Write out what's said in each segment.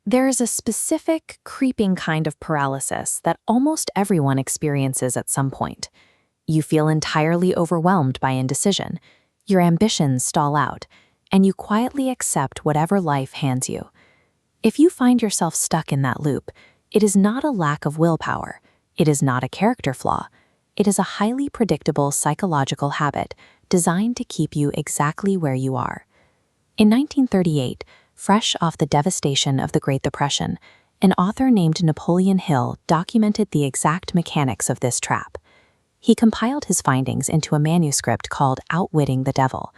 There is a specific, creeping kind of paralysis that almost everyone experiences at some point. You feel entirely overwhelmed by indecision, your ambitions stall out, and you quietly accept whatever life hands you. If you find yourself stuck in that loop, it is not a lack of willpower, it is not a character flaw, it is a highly predictable psychological habit designed to keep you exactly where you are. In 1938, fresh off the devastation of the Great Depression, an author named Napoleon Hill documented the exact mechanics of this trap. He compiled his findings into a manuscript called Outwitting the Devil,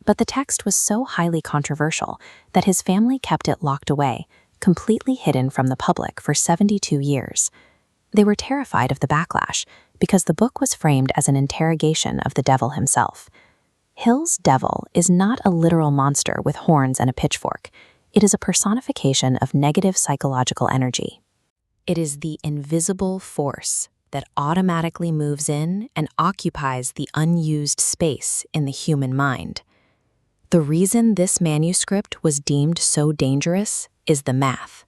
but the text was so highly controversial that his family kept it locked away, completely hidden from the public for 72 years. They were terrified of the backlash because the book was framed as an interrogation of the devil himself. Hill's devil is not a literal monster with horns and a pitchfork. It is a personification of negative psychological energy. It is the invisible force that automatically moves in and occupies the unused space in the human mind. The reason this manuscript was deemed so dangerous is the math.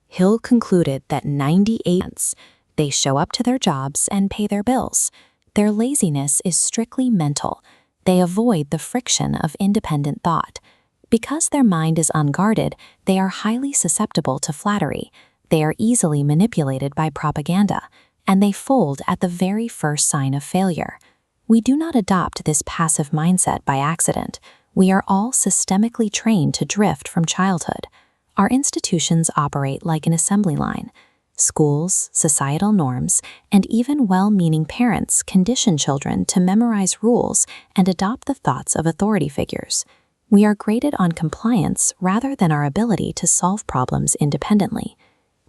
Hill concluded that 98% they show up to their jobs and pay their bills. Their laziness is strictly mental. They avoid the friction of independent thought. Because their mind is unguarded, they are highly susceptible to flattery. They are easily manipulated by propaganda, and they fold at the very first sign of failure. We do not adopt this passive mindset by accident. We are all systemically trained to drift from childhood. Our institutions operate like an assembly line. Schools, societal norms, and even well-meaning parents condition children to memorize rules and adopt the thoughts of authority figures. We are graded on compliance rather than our ability to solve problems independently.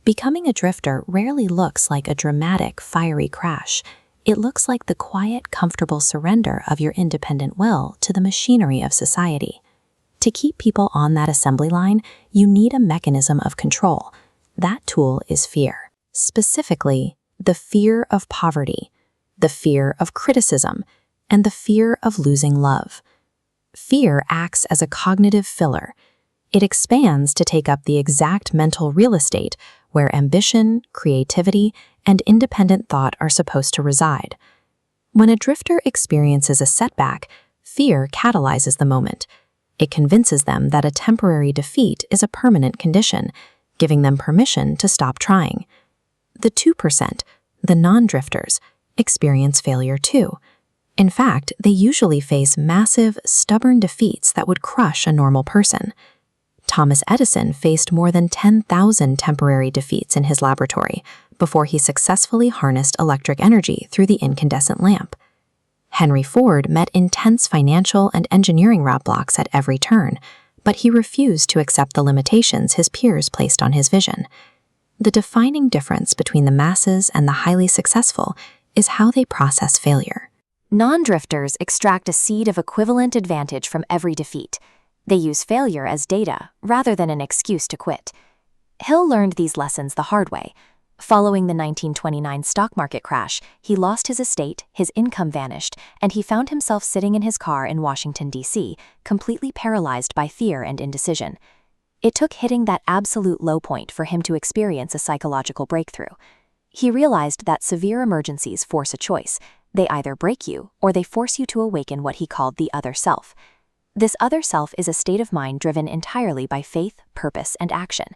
Becoming a drifter rarely looks like a dramatic, fiery crash. It looks like the quiet, comfortable surrender of your independent will to the machinery of society. To keep people on that assembly line, you need a mechanism of control. That tool is fear. Specifically, the fear of poverty, the fear of criticism, and the fear of losing love. Fear acts as a cognitive filler. It expands to take up the exact mental real estate where ambition, creativity, and independent thought are supposed to reside. When a drifter experiences a setback, fear catalyzes the moment. It convinces them that a temporary defeat is a permanent condition, giving them permission to stop trying. The 2%, the non-drifters, experience failure too. In fact, they usually face massive, stubborn defeats that would crush a normal person. Thomas Edison faced more than 10,000 temporary defeats in his laboratory before he successfully harnessed electric energy through the incandescent lamp. Henry Ford met intense financial and engineering roadblocks at every turn, but he refused to accept the limitations his peers placed on his vision. The defining difference between the masses and the highly successful is how they process failure. Non-drifters extract a seed of equivalent advantage from every defeat. They use failure as data rather than an excuse to quit. Hill learned these lessons the hard way. Following the 1929 stock market crash, he lost his estate, his income vanished, and he found himself sitting in his car in Washington, D.C., completely paralyzed by fear and indecision. It took hitting that absolute low point for him to experience a psychological breakthrough. He realized that severe emergencies force a choice. They either break you, or they force you to awaken what he called the other self. This other self is a state of mind driven entirely by faith, purpose, and action.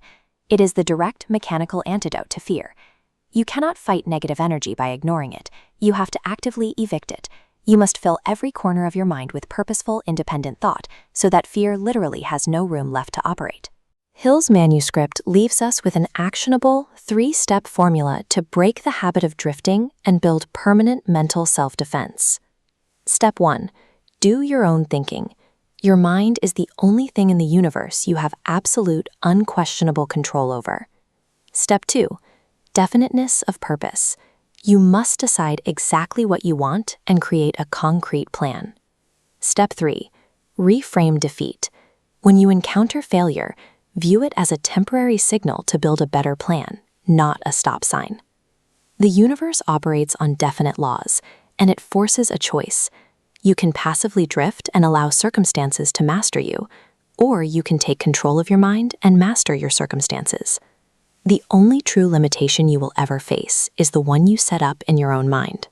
It is the direct mechanical antidote to fear. You cannot fight negative energy by ignoring it. You have to actively evict it. You must fill every corner of your mind with purposeful, independent thought so that fear literally has no room left to operate. Hill's manuscript leaves us with an actionable, 3-step formula to break the habit of drifting and build permanent mental self-defense. Step 1. Do your own thinking. Your mind is the only thing in the universe you have absolute, unquestionable control over. Step 2. Definiteness of purpose. You must decide exactly what you want and create a concrete plan. Step 3. Reframe defeat. When you encounter failure, view it as a temporary signal to build a better plan, not a stop sign. The universe operates on definite laws, and it forces a choice. You can passively drift and allow circumstances to master you, Or you can take control of your mind and master your circumstances. The only true limitation you will ever face is the one you set up in your own mind.